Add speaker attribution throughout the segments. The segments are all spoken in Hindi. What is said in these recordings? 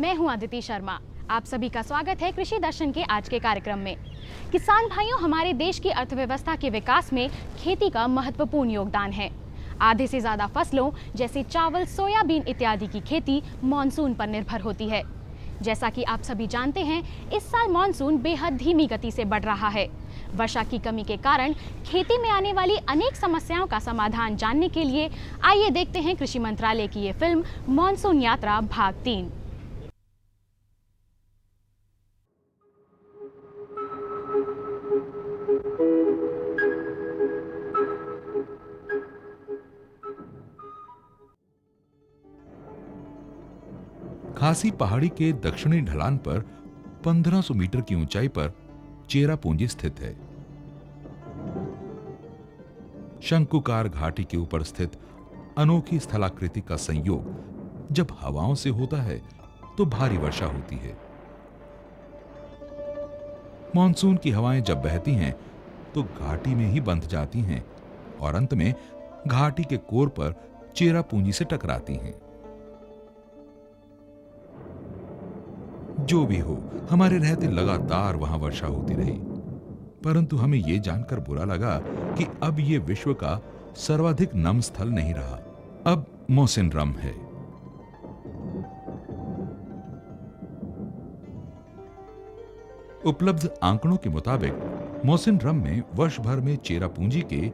Speaker 1: मैं हूं अदिति शर्मा। आप सभी का स्वागत है कृषि दर्शन के आज के कार्यक्रम में। किसान भाइयों, हमारे देश की अर्थव्यवस्था के विकास में खेती का महत्वपूर्ण योगदान है। आधे से ज्यादा फसलों जैसे चावल, सोयाबीन इत्यादि की खेती मानसून पर निर्भर होती है। जैसा कि आप सभी जानते हैं, इस साल मानसून बेहद धीमी गति से बढ़ रहा है। वर्षा की कमी के कारण खेती में आने वाली अनेक समस्याओं का समाधान जानने के लिए आइए देखते हैं कृषि मंत्रालय की ये फिल्म मानसून यात्रा भाग 3।
Speaker 2: खासी पहाड़ी के दक्षिणी ढलान पर 1500 मीटर की ऊंचाई पर चेरापूंजी स्थित है। शंकुकार घाटी के ऊपर स्थित अनोखी स्थलाकृति का संयोग जब हवाओं से होता है तो भारी वर्षा होती है। मॉनसून की हवाएं जब बहती हैं तो घाटी में ही बंध जाती हैं और अंत में घाटी के कोर पर चेरापूंजी से टकराती हैं। जो भी हो, हमारे रहते लगातार वहां वर्षा होती रही, परंतु हमें यह जानकर बुरा लगा कि अब यह विश्व का सर्वाधिक नम स्थल नहीं रहा, अब मौसिनराम है। उपलब्ध आंकड़ों के मुताबिक मौसिनराम में वर्ष भर में चेरापूंजी के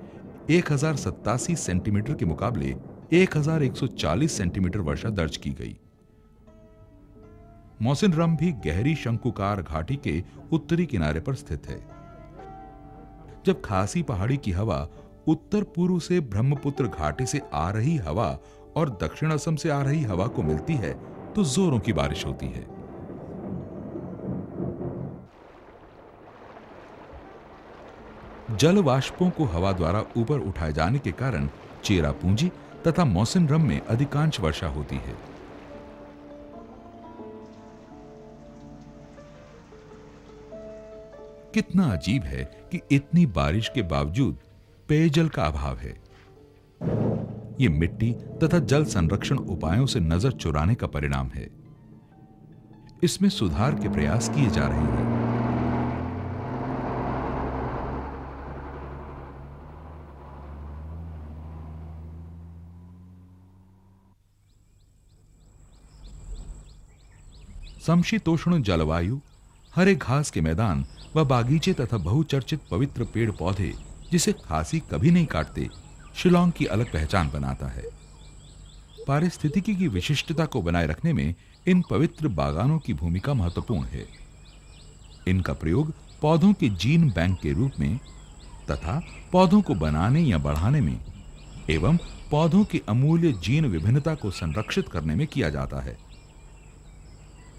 Speaker 2: 1087 सेंटीमीटर के मुकाबले 1140 सेंटीमीटर वर्षा दर्ज की गई। मौसिनराम भी गहरी शंकुकार घाटी के उत्तरी किनारे पर स्थित है। जब खासी पहाड़ी की हवा उत्तर पूर्व से ब्रह्मपुत्र घाटी से आ रही हवा और दक्षिण असम से आ रही हवा को मिलती है तो जोरों की बारिश होती है। जल वाष्पों को हवा द्वारा ऊपर उठाए जाने के कारण चेरापूंजी तथा मौसिनराम में अधिकांश वर्षा होती है। कितना अजीब है कि इतनी बारिश के बावजूद पेयजल का अभाव है। ये मिट्टी तथा जल संरक्षण उपायों से नजर चुराने का परिणाम है। इसमें सुधार के प्रयास किए जा रहे हैं। समशीतोष्ण जलवायु, हरे घास के मैदान व बागीचे तथा बहुचर्चित पवित्र पेड़ पौधे जिसे खासी कभी नहीं काटते, शिलांग की अलग पहचान बनाता है। पारिस्थितिकी की विशिष्टता को बनाए रखने में इन पवित्र बागानों की भूमिका महत्वपूर्ण है। इनका प्रयोग पौधों के जीन बैंक के रूप में तथा पौधों को बनाने या बढ़ाने में एवं पौधों की अमूल्य जीन विभिन्नता को संरक्षित करने में किया जाता है।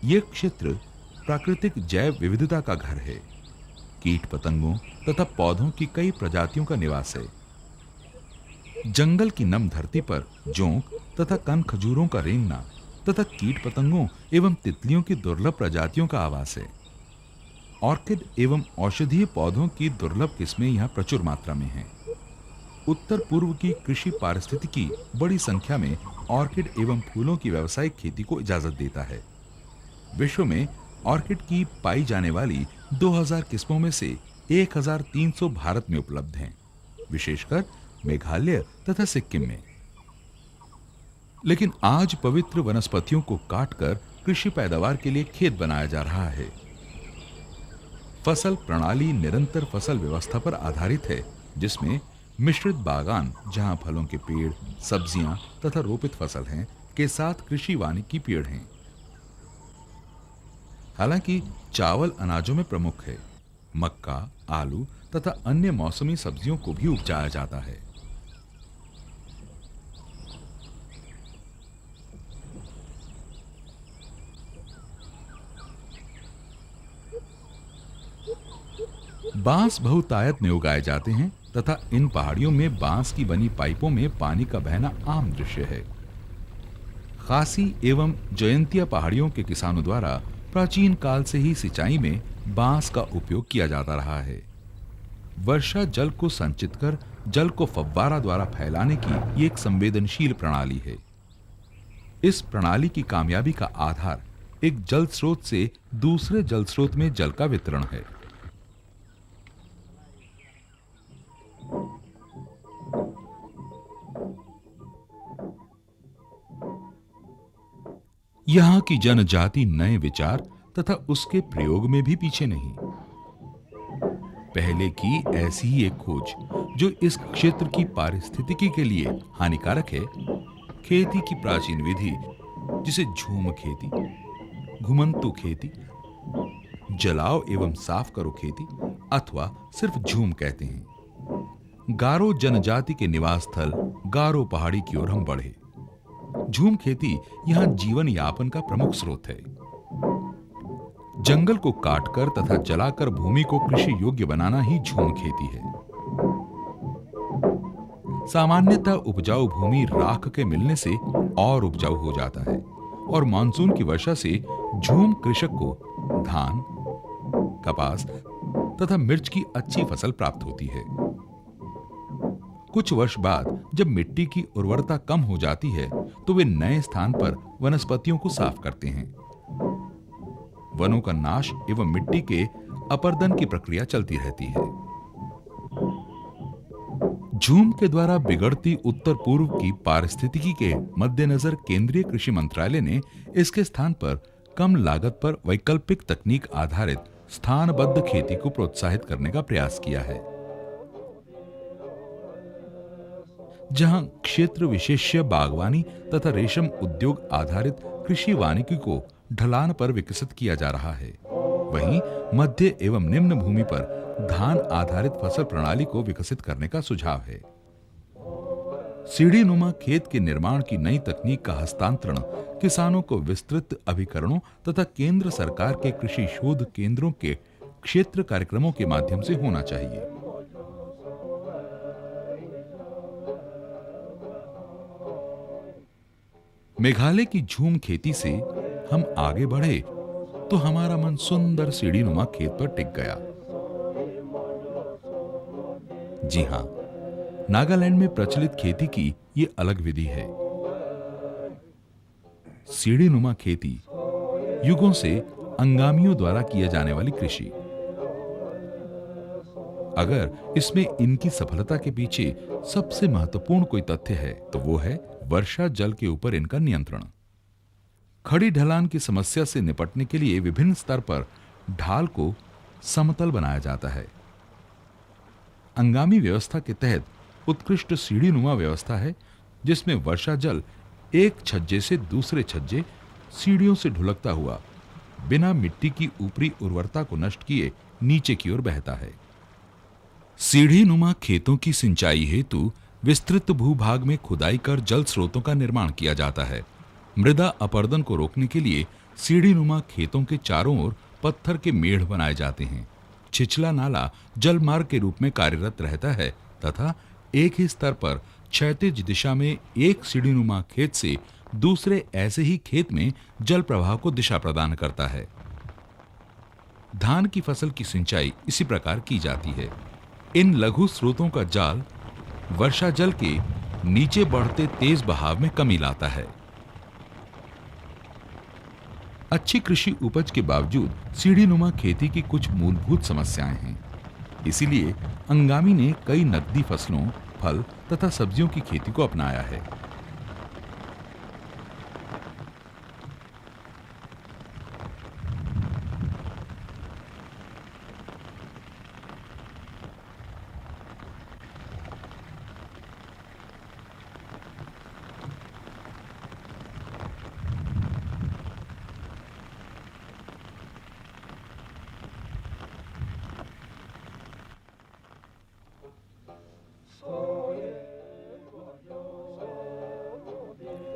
Speaker 2: यह क्षेत्र प्राकृतिक जैव विविधता का घर है। कीट पतंगों तथा पौधों की कई प्रजातियों का निवास है। जंगल की नम धरती पर जोंक तथा कन खजूरों का रेंगना तथा कीट पतंगों एवं तितलियों की दुर्लभ प्रजातियों का आवास है। ऑर्किड एवं औषधीय पौधों की दुर्लभ किस्में यहां प्रचुर मात्रा में हैं। उत्तर पूर्व की कृषि पारिस्थितिकी बड़ी संख्या में ऑर्किड एवं फूलों की व्यावसायिक खेती को इजाजत देता है। विश्व में ऑर्किड की पाई जाने वाली 2000 किस्मों में से 1300 भारत में उपलब्ध हैं, विशेषकर मेघालय तथा सिक्किम में। लेकिन आज पवित्र वनस्पतियों को काटकर कृषि पैदावार के लिए खेत बनाया जा रहा है। फसल प्रणाली निरंतर फसल व्यवस्था पर आधारित है, जिसमें मिश्रित बागान, जहां फलों के पेड़, सब्जियां तथा रोपित फसल हैं, के साथ कृषि वानिकी पेड़ हैं। हालांकि चावल अनाजों में प्रमुख है। मक्का, आलू तथा अन्य मौसमी सब्जियों को भी उपजाया जाता है। बांस बहुतायत में उगाए जाते हैं तथा इन पहाड़ियों में बांस की बनी पाइपों में पानी का बहना आम दृश्य है। खासी एवं जयंतिया पहाड़ियों के किसानों द्वारा प्राचीन काल से ही सिंचाई में बांस का उपयोग किया जाता रहा है। वर्षा जल को संचित कर जल को फव्वारा द्वारा फैलाने की ये एक संवेदनशील प्रणाली है। इस प्रणाली की कामयाबी का आधार एक जल स्रोत से दूसरे जल स्रोत में जल का वितरण है। यहां की जनजाति नए विचार तथा उसके प्रयोग में भी पीछे नहीं। पहले की ऐसी ही एक खोज जो इस क्षेत्र की पारिस्थितिकी के लिए हानिकारक है, खेती की प्राचीन विधि जिसे झूम खेती, घुमंतु खेती, जलाओ एवं साफ करो खेती अथवा सिर्फ झूम कहते हैं। गारो जनजाति के निवास स्थल गारो पहाड़ी की ओर हम बढ़े। झूम खेती यहां जीवन यापन का प्रमुख स्रोत है। जंगल को काटकर तथा जलाकर भूमि को कृषि योग्य बनाना ही झूम खेती है। सामान्यतः उपजाऊ भूमि राख के मिलने से और उपजाऊ हो जाता है और मानसून की वर्षा से झूम कृषक को धान, कपास तथा मिर्च की अच्छी फसल प्राप्त होती है। कुछ वर्ष बाद जब मिट्टी की उर्वरता कम हो जाती है तो वे नए स्थान पर वनस्पतियों को साफ करते हैं। वनों का नाश एवं मिट्टी के अपर्दन की प्रक्रिया चलती रहती है। झूम के द्वारा बिगड़ती उत्तर पूर्व की पारिस्थितिकी के मद्देनजर केंद्रीय कृषि मंत्रालय ने इसके स्थान पर कम लागत पर वैकल्पिक तकनीक आधारित स्थानबद्ध खेती को प्रोत्साहित करने का प्रयास किया है। जहां क्षेत्र विशेष्य बागवानी तथा रेशम उद्योग आधारित कृषि वानिकी को ढलान पर विकसित किया जा रहा है, वहीं मध्य एवं निम्न भूमि पर धान आधारित फसल प्रणाली को विकसित करने का सुझाव है। सीढ़ी नुमा खेत के निर्माण की नई तकनीक का हस्तांतरण किसानों को विस्तृत अभिकरणों तथा केंद्र सरकार के कृषि शोध केंद्रों के क्षेत्र कार्यक्रमों के माध्यम से होना चाहिए। मेघालय की झूम खेती से हम आगे बढ़े तो हमारा मन सुंदर सीढ़ी नुमा खेत पर टिक गया। जी हां, नागालैंड में प्रचलित खेती की ये अलग विधि है। सीढ़ी नुमा खेती युगों से अंगामियों द्वारा किए जाने वाली कृषि। अगर इसमें इनकी सफलता के पीछे सबसे महत्वपूर्ण कोई तथ्य है तो वो है वर्षा जल के ऊपर इनका नियंत्रण। खड़ी ढलान की समस्या से निपटने के लिए विभिन्न स्तर पर ढाल को समतल बनाया जाता है। अंगामी व्यवस्था के तहत उत्कृष्ट सीढ़ी नुमा व्यवस्था है जिसमें वर्षा जल एक छज्जे से दूसरे छज्जे सीढ़ियों से ढुलकता हुआ बिना मिट्टी की ऊपरी उर्वरता को नष्ट किए नीचे की ओर बहता है। सीढ़ी नुमा खेतों की सिंचाई हेतु विस्तृत भूभाग में खुदाई कर जल स्रोतों का निर्माण किया जाता है। मृदा अपरदन को रोकने के लिए सीढ़ी नुमा खेतों के चारों ओर पत्थर के मेढ़ बनाए जाते हैं। छिछला नाला जल मार्ग के रूप में कार्यरत रहता है तथा एक ही स्तर पर क्षैतिज दिशा में एक सीढ़ी नुमा खेत से दूसरे ऐसे ही खेत में जल प्रवाह को दिशा प्रदान करता है। धान की फसल की सिंचाई इसी प्रकार की जाती है। इन लघु स्रोतों का जाल वर्षा जल के नीचे बढ़ते तेज बहाव में कमी लाता है। अच्छी कृषि उपज के बावजूद सीढ़ी नुमा खेती की कुछ मूलभूत समस्याएं हैं। इसीलिए अंगामी ने कई नकदी फसलों, फल तथा सब्जियों की खेती को अपनाया है।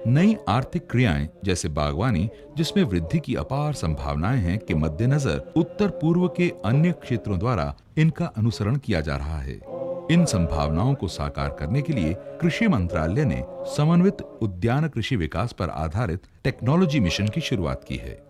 Speaker 2: नई आर्थिक क्रियाएं जैसे बागवानी, जिसमें वृद्धि की अपार संभावनाएं हैं, के मद्देनजर उत्तर पूर्व के अन्य क्षेत्रों द्वारा इनका अनुसरण किया जा रहा है। इन संभावनाओं को साकार करने के लिए कृषि मंत्रालय ने समन्वित उद्यान कृषि विकास पर आधारित टेक्नोलॉजी मिशन की शुरुआत की है।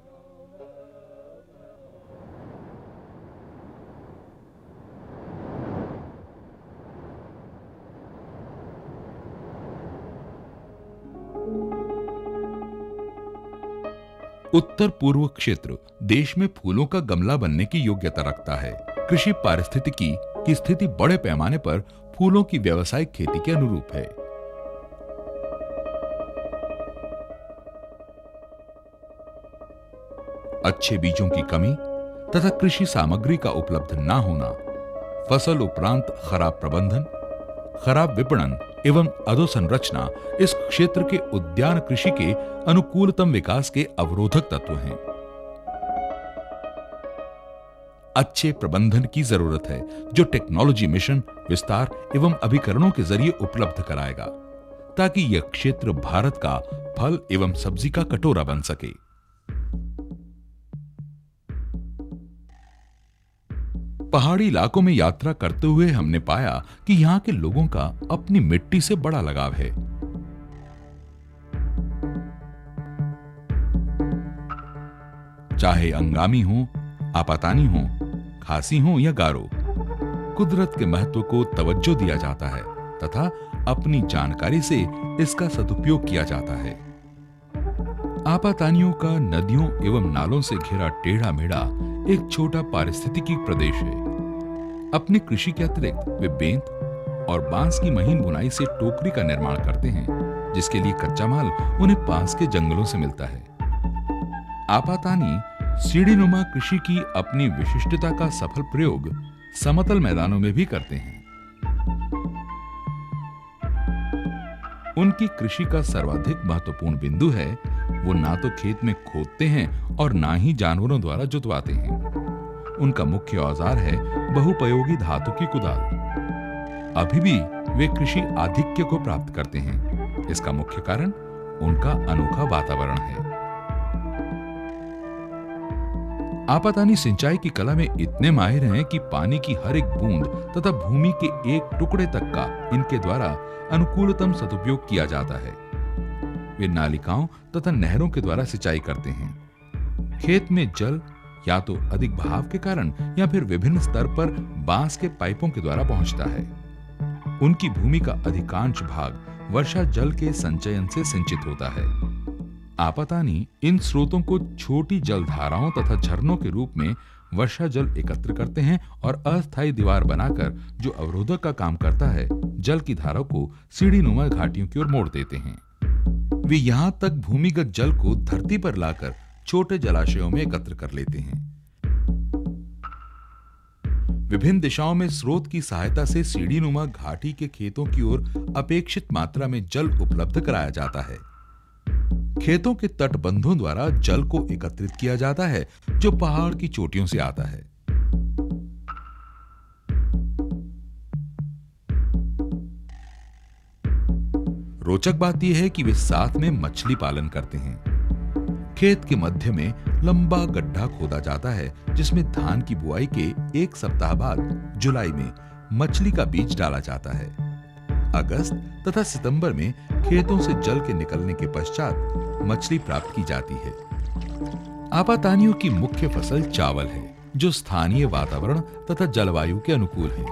Speaker 2: उत्तर पूर्व क्षेत्र देश में फूलों का गमला बनने की योग्यता रखता है। कृषि पारिस्थितिकी की स्थिति बड़े पैमाने पर फूलों की व्यावसायिक खेती के अनुरूप है। अच्छे बीजों की कमी तथा कृषि सामग्री का उपलब्ध न होना, फसल उपरांत खराब प्रबंधन, खराब विपणन एवं अधोसंरचना इस क्षेत्र के उद्यान कृषि के अनुकूलतम विकास के अवरोधक तत्व हैं। अच्छे प्रबंधन की जरूरत है जो टेक्नोलॉजी मिशन विस्तार एवं अभिकरणों के जरिए उपलब्ध कराएगा, ताकि यह क्षेत्र भारत का फल एवं सब्जी का कटोरा बन सके। पहाड़ी इलाकों में यात्रा करते हुए हमने पाया कि यहाँ के लोगों का अपनी मिट्टी से बड़ा लगाव है। चाहे अंगामी हो, आपातानी हो, खासी हो या गारो, कुदरत के महत्व को तवज्जो दिया जाता है तथा अपनी जानकारी से इसका सदुपयोग किया जाता है। आपातानियों का नदियों एवं नालों से घिरा टेढ़ा मेढ़ा एक छोटा पारिस्थितिकी प्रदेश है। अपनी कृषि के अतिरिक्त वे बेंत और बांस की महीन बुनाई से टोकरी का निर्माण करते हैं, जिसके लिए कच्चा माल उन्हें पास के जंगलों से मिलता है। आपातानी सीढ़ीनुमा कृषि की अपनी विशिष्टता का सफल प्रयोग समतल मैदानों में भी करते हैं। उनकी कृषि का सर्वाधिक महत्वपूर्ण बिंदु है, वो ना तो खेत में खोदते हैं और ना ही जानवरों द्वारा जुतवाते हैं। उनका मुख्य औजार है बहुपयोगी धातु की कुदाल। अभी भी वे कृषि आधिक्य को प्राप्त करते हैं। इसका मुख्य कारण उनका अनोखा वातावरण है। आपातानी सिंचाई की कला में इतने माहिर हैं कि पानी की हर एक बूंद तथा भूमि के एक टुकड़े तक का इनके द्वारा अनुकूलतम सदुपयोग किया जाता है। वे नालिकाओं तथा नहरों के द्वारा सिंचाई करते हैं। खेत में जल या तो अधिक बहाव के कारण या फिर विभिन्न स्तर पर बांस के पाइपों के द्वारा पहुंचता है। उनकी भूमि का अधिकांश भाग वर्षा जल के संचयन से सिंचित होता है। आपातानी इन स्रोतों को छोटी जलधाराओं तथा झरनों के रूप में वर्षा जल एकत्र करते हैं और अस्थायी दीवार बनाकर जो अवरोधक का काम करता है, जल की धारा को सीढ़ीनुमा घाटियों की ओर मोड़ देते हैं। वे यहां तक भूमिगत जल को धरती पर लाकर छोटे जलाशयों में एकत्र कर लेते हैं। विभिन्न दिशाओं में स्रोत की सहायता से सीढ़ीनुमा घाटी के खेतों की ओर अपेक्षित मात्रा में जल उपलब्ध कराया जाता है। खेतों के तटबंधों द्वारा जल को एकत्रित किया जाता है जो पहाड़ की चोटियों से आता है। रोचक बात यह है कि वे साथ में मछली पालन करते हैं। खेत के मध्य में लंबा गड्ढा खोदा जाता है जिसमें धान की बुआई के एक सप्ताह बाद जुलाई में मछली का बीज डाला जाता है। अगस्त तथा सितंबर में खेतों से जल के निकलने के पश्चात मछली प्राप्त की जाती है। आपातानियों की मुख्य फसल चावल है, जो स्थानीय वातावरण तथा जलवायु के अनुकूल है।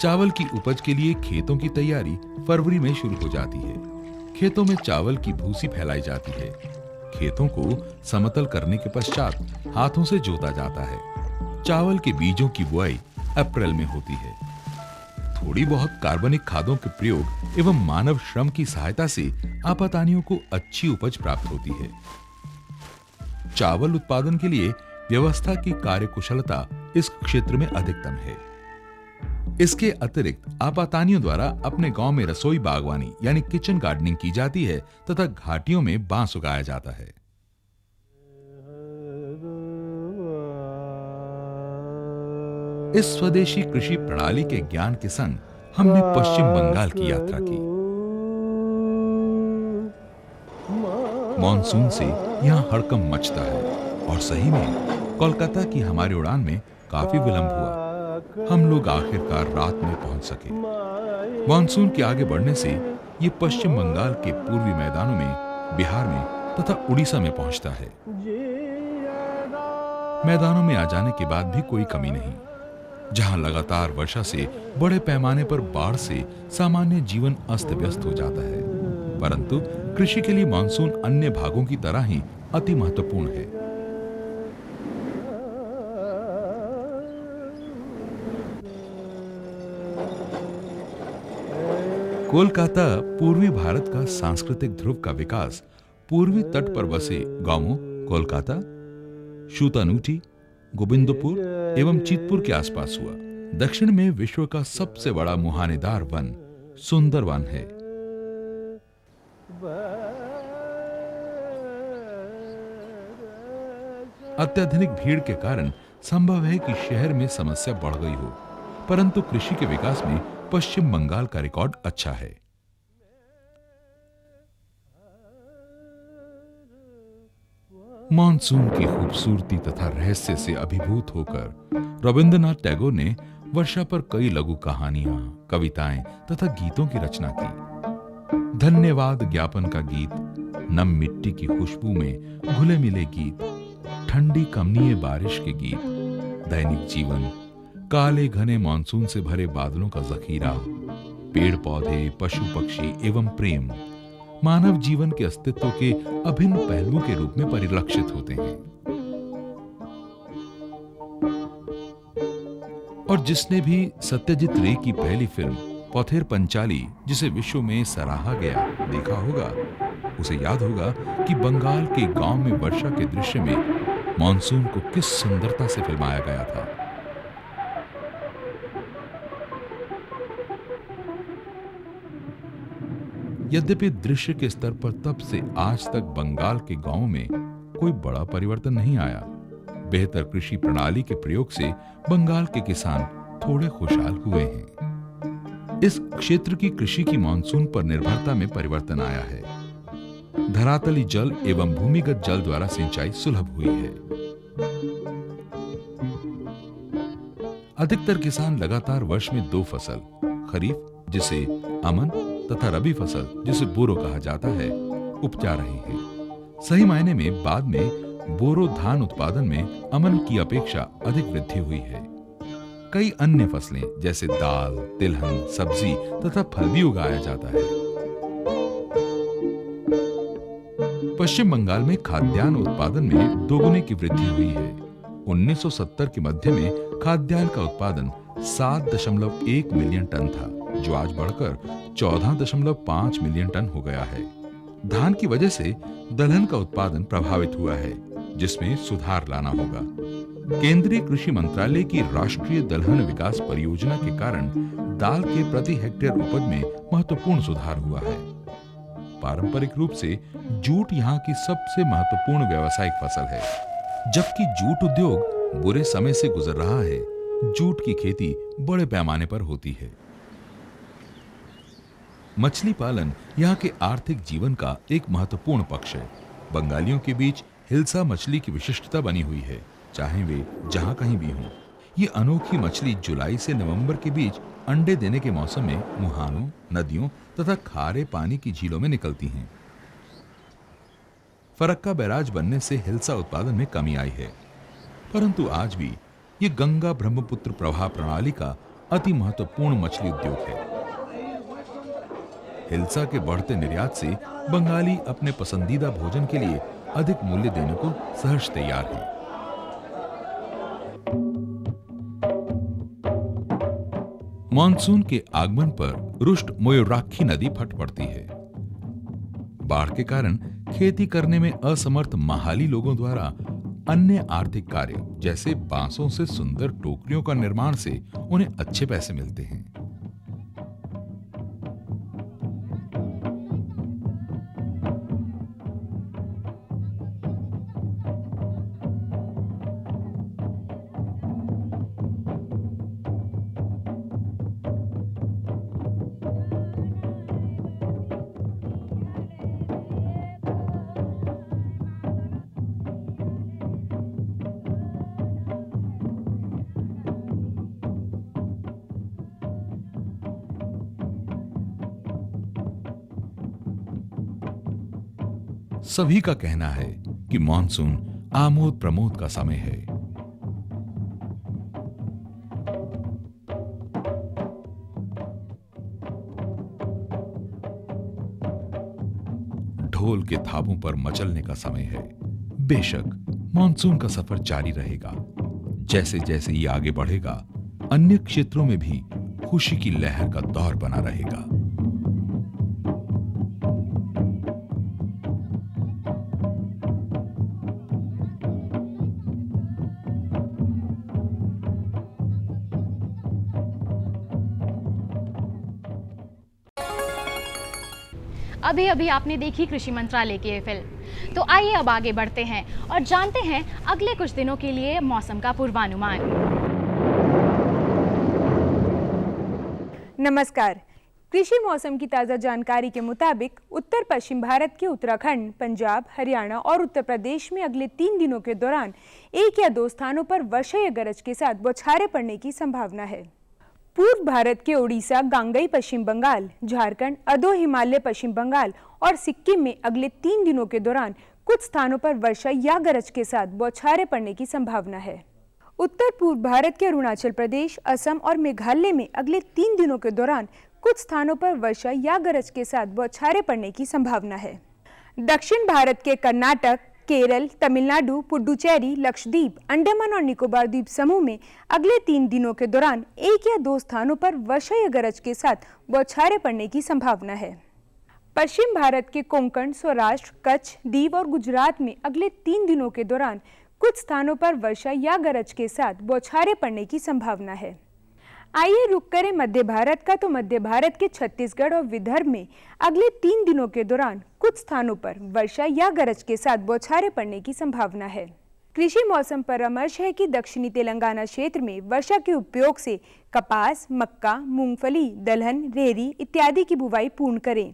Speaker 2: चावल की उपज के लिए खेतों की तैयारी फरवरी में शुरू हो जाती है। खेतों में चावल की भूसी फैलाई जाती है। खेतों को समतल करने के पश्चात हाथों से जोता जाता है। चावल के बीजों की बुआई अप्रैल में होती है। थोड़ी बहुत कार्बनिक खादों के प्रयोग एवं मानव श्रम की सहायता से आपातानियों को अच्छी उपज प्राप्त होती है। चावल उत्पादन के लिए व्यवस्था की कार्यकुशलता इस क्षेत्र में अधिकतम है। इसके अतिरिक्त आपातानियों द्वारा अपने गांव में रसोई बागवानी यानी किचन गार्डनिंग की जाती है तथा घाटियों में बांस उगाया जाता है। इस स्वदेशी कृषि प्रणाली के ज्ञान के संग हमने पश्चिम बंगाल की यात्रा की। मॉनसून से यहाँ हड़कंप मचता है और सही में कोलकाता की हमारी उड़ान में काफी विलंब हुआ। हम लोग आखिरकार रात में पहुंच सके। मॉनसून के आगे बढ़ने से ये पश्चिम बंगाल के पूर्वी मैदानों में, बिहार में तथा उड़ीसा में पहुंचता है। मैदानों में आ जाने के बाद भी कोई कमी नहीं। जहां लगातार वर्षा से बड़े पैमाने पर बाढ़ से सामान्य जीवन अस्त व्यस्त हो जाता है, परंतु कृषि के लिए मानसून अन्य भागों की तरह ही अति महत्वपूर्ण है। कोलकाता पूर्वी भारत का सांस्कृतिक ध्रुव का विकास पूर्वी तट पर बसे गांवों कोलकाता, शूतानूटी, गोविंदपुर एवं चितपुर के आसपास हुआ। दक्षिण में विश्व का सबसे बड़ा मुहानेदार वन सुंदरवन है। अत्यधिक भीड़ के कारण संभव है कि शहर में समस्या बढ़ गई हो, परंतु कृषि के विकास में पश्चिम बंगाल का रिकॉर्ड अच्छा है। मॉनसून की खूबसूरती तथा रहस्य से अभिभूत होकर रविंद्रनाथ टैगोर ने वर्षा पर कई लघु कहानियां, कविताएं तथा गीतों की रचना की। धन्यवाद ज्ञापन का गीत, नम मिट्टी की खुशबू में घुले मिले गीत, ठंडी कमनीय बारिश के गीत, दैनिक जीवन, काले घने मानसून से भरे बादलों का जखीरा, पेड़ पौधे, पशु पक्षी एवं प्रेम मानव जीवन के अस्तित्व के अभिन्न पहलुओं के रूप में परिलक्षित होते हैं। और जिसने भी सत्यजीत रे की पहली फिल्म पथेर पंचाली, जिसे विश्व में सराहा गया, देखा होगा, उसे याद होगा कि बंगाल के गांव में वर्षा के दृश्य में मॉनसून को किस सुंदरता से फिल्माया गया था। यद्यपि दृश्य के स्तर पर तब से आज तक बंगाल के गांवों में कोई बड़ा परिवर्तन नहीं आया, बेहतर कृषि प्रणाली के प्रयोग से बंगाल के किसान थोड़े खुशहाल हुए हैं। इस क्षेत्र की कृषि की मानसून पर निर्भरता में परिवर्तन आया है। धरातली जल एवं भूमिगत जल द्वारा सिंचाई सुलभ हुई है। अधिकतर किसान लगातार वर्ष में 2 फसल, खरीफ जिसे अमन तथा रबी फसल जिसे बोरो कहा जाता है, उपजा रहे हैं। सही मायने में बाद में बोरो धान उत्पादन में अमन की अपेक्षा अधिक वृद्धि हुई है। कई अन्य फसलें जैसे दाल, तिलहन, सब्जी तथा फल भी उगाया जाता है। पश्चिम बंगाल में खाद्यान्न उत्पादन में दोगुने की वृद्धि हुई है। 1970 के मध्य में खाद्यान्न का उत्पादन 7.1 मिलियन टन था, जो आज बढ़कर 14.5 मिलियन टन हो गया है। धान की वजह से दलहन का उत्पादन प्रभावित हुआ है, जिसमें सुधार लाना होगा। केंद्रीय कृषि मंत्रालय की राष्ट्रीय दलहन विकास परियोजना के कारण दाल के प्रति हेक्टेयर उपज में महत्वपूर्ण सुधार हुआ है। पारंपरिक रूप से जूट यहाँ की सबसे महत्वपूर्ण व्यावसायिक फसल है। जबकि जूट उद्योग बुरे समय से गुजर रहा है, जूट की खेती बड़े पैमाने पर होती है। मछली पालन यहाँ के आर्थिक जीवन का एक महत्वपूर्ण पक्ष है। बंगालियों के बीच हिल्सा मछली की विशिष्टता बनी हुई है, चाहे वे जहां कहीं भी हों। ये अनोखी मछली जुलाई से नवंबर के बीच अंडे देने के मौसम में मुहानों, नदियों तथा खारे पानी की झीलों में निकलती हैं। फरक्का बैराज बनने से हिल्सा उत्पादन में कमी आई है, परंतु आज भी ये गंगा ब्रह्मपुत्र प्रवाह प्रणाली का अति महत्वपूर्ण मछली उद्योग है। हिल्सा के बढ़ते निर्यात से बंगाली अपने पसंदीदा भोजन के लिए अधिक मूल्य देने को सहर्ष तैयार हैं। मानसून के आगमन पर रुष्ट मोयोराक्खी नदी फट पड़ती है। बाढ़ के कारण खेती करने में असमर्थ महाली लोगों द्वारा अन्य आर्थिक कार्य जैसे बांसों से सुंदर टोकरियों का निर्माण से उन्हें अच्छे पैसे मिलते हैं। सभी का कहना है कि मानसून आमोद प्रमोद का समय है। ढोल के थापों पर मचलने का समय है। बेशक मानसून का सफर जारी रहेगा। जैसे जैसे ये आगे बढ़ेगा, अन्य क्षेत्रों में भी खुशी की लहर का दौर बना रहेगा।
Speaker 1: अभी अभी आपने देखी कृषि मंत्रालय की ये फिल्म। तो आइए अब आगे बढ़ते हैं और जानते हैं अगले कुछ दिनों के लिए मौसम का पूर्वानुमान।
Speaker 3: नमस्कार। कृषि मौसम की ताज़ा जानकारी के मुताबिक उत्तर पश्चिम भारत के उत्तराखंड, पंजाब, हरियाणा और उत्तर प्रदेश में अगले 3 दिनों के दौरान 1 या 2 स्थानों पर वर्षा या गरज के साथ बौछारें पड़ने की संभावना है। पूर्व भारत के ओडिशा, गांगई पश्चिम बंगाल, झारखंड, अधो हिमालय पश्चिम बंगाल और सिक्किम में अगले 3 दिनों के दौरान कुछ स्थानों पर वर्षा या गरज के साथ बौछारें पड़ने की संभावना है। उत्तर पूर्व भारत के अरुणाचल प्रदेश, असम और मेघालय में अगले 3 दिनों के दौरान कुछ स्थानों पर वर्षा या गरज के साथ बौछारें पड़ने की संभावना है। दक्षिण भारत के कर्नाटक, केरल, तमिलनाडु, पुडुचेरी, लक्षद्वीप, अंडमान और निकोबार द्वीप समूह में अगले 3 दिनों के दौरान 1 या 2 स्थानों पर वर्षा या गरज के साथ बौछारें पड़ने की संभावना है। पश्चिम भारत के कोंकण, सौराष्ट्र, कच्छ, दीव और गुजरात में अगले 3 दिनों के दौरान कुछ स्थानों पर वर्षा या गरज के साथ बौछारें पड़ने की संभावना है। आइए रुक करें मध्य भारत का। तो मध्य भारत के छत्तीसगढ़ और विदर्भ में अगले 3 दिनों के दौरान कुछ स्थानों पर वर्षा या गरज के साथ बौछारें पड़ने की संभावना है। कृषि मौसम परामर्श है कि दक्षिणी तेलंगाना क्षेत्र में वर्षा के उपयोग से कपास, मक्का, मूंगफली, दलहन, रेहड़ी इत्यादि की बुवाई पूर्ण करें।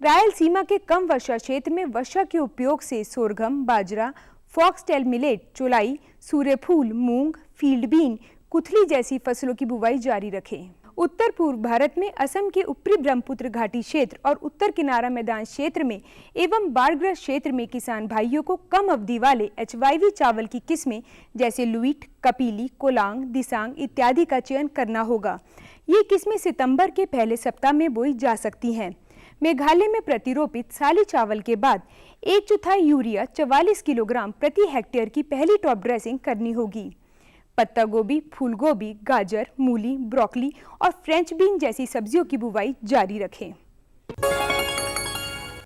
Speaker 3: रायलसीमा के कम वर्षा क्षेत्र में वर्षा के उपयोग से सोरगम, बाजरा, फॉक्सटेल मिलेट, चौलाई, सूर्यफूल, मूंग, फील्ड बीन, कुथली जैसी फसलों की बुवाई जारी रखें। उत्तर पूर्व भारत में असम के ऊपरी ब्रह्मपुत्र घाटी क्षेत्र और उत्तर किनारा मैदान क्षेत्र में एवं बाढ़ग्रस्त क्षेत्र में किसान भाइयों को कम अवधि वाले HYV चावल की किस्में जैसे लुईट, कपीली, कोलांग, दिसांग इत्यादि का चयन करना होगा। ये किस्में सितंबर के पहले सप्ताह में बोई जा सकती हैं। मेघालय में प्रतिरोपित साली चावल के बाद 1/4 यूरिया 44 किलोग्राम प्रति हेक्टेयर की पहली टॉप ड्रेसिंग करनी होगी। पत्ता गोभी, फूल गोभी, गाजर, मूली, ब्रोकली और फ्रेंच बीन जैसी सब्जियों की बुवाई जारी रखें।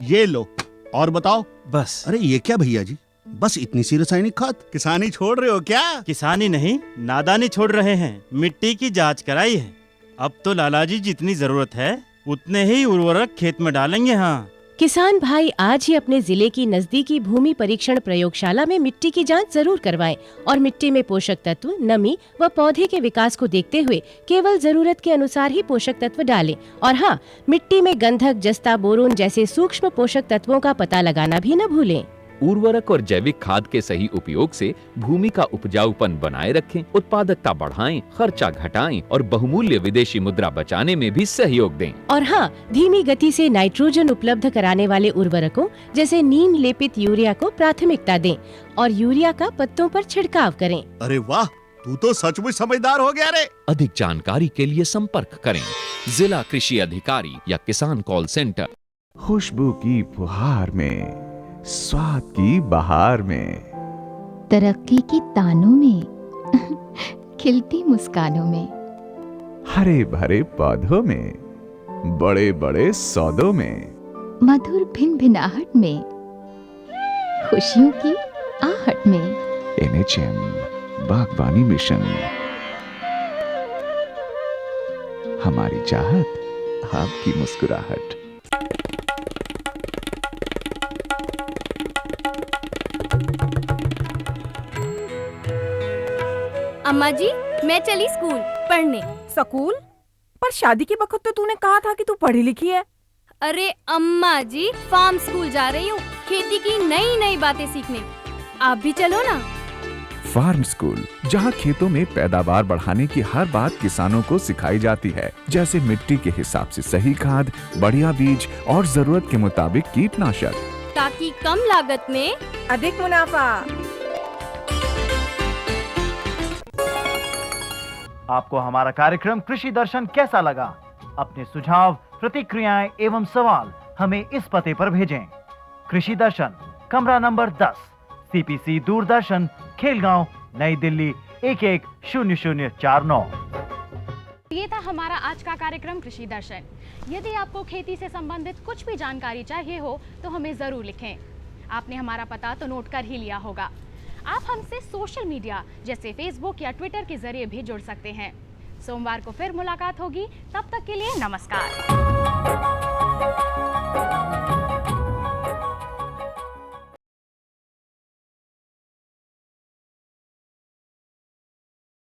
Speaker 4: ये लो और बताओ।
Speaker 5: बस।
Speaker 4: अरे ये क्या भैया जी, बस इतनी सी रासायनिक खाद? किसानी छोड़ रहे हो क्या?
Speaker 5: किसानी नहीं, नादानी छोड़ रहे हैं। मिट्टी की जांच कराई है। अब तो लालाजी जितनी जरूरत है उतने ही उर्वरक खेत में डालेंगे। हाँ,
Speaker 6: किसान भाई आज ही अपने जिले की नजदीकी भूमि परीक्षण प्रयोगशाला में मिट्टी की जांच जरूर करवाएं और मिट्टी में पोषक तत्व, नमी व पौधे के विकास को देखते हुए केवल जरूरत के अनुसार ही पोषक तत्व डालें। और हाँ, मिट्टी में गंधक, जस्ता, बोरोन जैसे सूक्ष्म पोषक तत्वों का पता लगाना भी न भूलें।
Speaker 7: उर्वरक और जैविक खाद के सही उपयोग से भूमि का उपजाऊपन बनाए रखें, उत्पादकता बढ़ाएं, खर्चा घटाएं और बहुमूल्य विदेशी मुद्रा बचाने में भी सहयोग दें।
Speaker 6: और हाँ, धीमी गति से नाइट्रोजन उपलब्ध कराने वाले उर्वरकों जैसे नीम लेपित यूरिया को प्राथमिकता दें और यूरिया का पत्तों पर छिड़काव करें।
Speaker 4: अरे वाह, तू तो सचमुच समझदार हो गया रे।
Speaker 7: अधिक जानकारी के लिए संपर्क करें जिला कृषि अधिकारी या किसान कॉल सेंटर।
Speaker 8: खुशबू की फुहार में, स्वाद की बहार में,
Speaker 9: तरक्की की तानों में, खिलती मुस्कानों में,
Speaker 8: हरे भरे पौधों में, बड़े बड़े सौदों में,
Speaker 9: मधुर भिनभिनाहट में, खुशियों की आहट में।
Speaker 8: NHM बागवानी मिशन, हमारी चाहत, आपकी मुस्कुराहट।
Speaker 10: अम्मा जी, मैं चली स्कूल पढ़ने।
Speaker 11: स्कूल? पर शादी के वक्त तो तूने कहा था कि तू पढ़ी लिखी है।
Speaker 10: अरे अम्मा जी, फार्म स्कूल जा रही हूँ खेती की नई नई बातें सीखने। आप भी चलो ना।
Speaker 8: फार्म स्कूल, जहाँ खेतों में पैदावार बढ़ाने की हर बात किसानों को सिखाई जाती है, जैसे मिट्टी के हिसाब से सही खाद, बढ़िया बीज और जरूरत के मुताबिक कीटनाशक,
Speaker 10: ताकि कम लागत में
Speaker 11: अधिक मुनाफा।
Speaker 12: आपको हमारा कार्यक्रम कृषि दर्शन कैसा लगा? अपने सुझाव, प्रतिक्रियाएं एवं सवाल हमें इस पते पर भेजें। कृषि दर्शन, कमरा नंबर 10, CPC दूरदर्शन, खेलगांव, नई दिल्ली 110049।
Speaker 1: ये था हमारा आज का कार्यक्रम कृषि दर्शन। यदि आपको खेती से संबंधित कुछ भी जानकारी चाहिए हो तो हमें जरूर लिखें। आपने हमारा पता तो नोट कर ही लिया होगा। आप हमसे सोशल मीडिया जैसे फेसबुक या ट्विटर के जरिए भी जुड़ सकते हैं। सोमवार को फिर मुलाकात होगी, तब तक के लिए नमस्कार।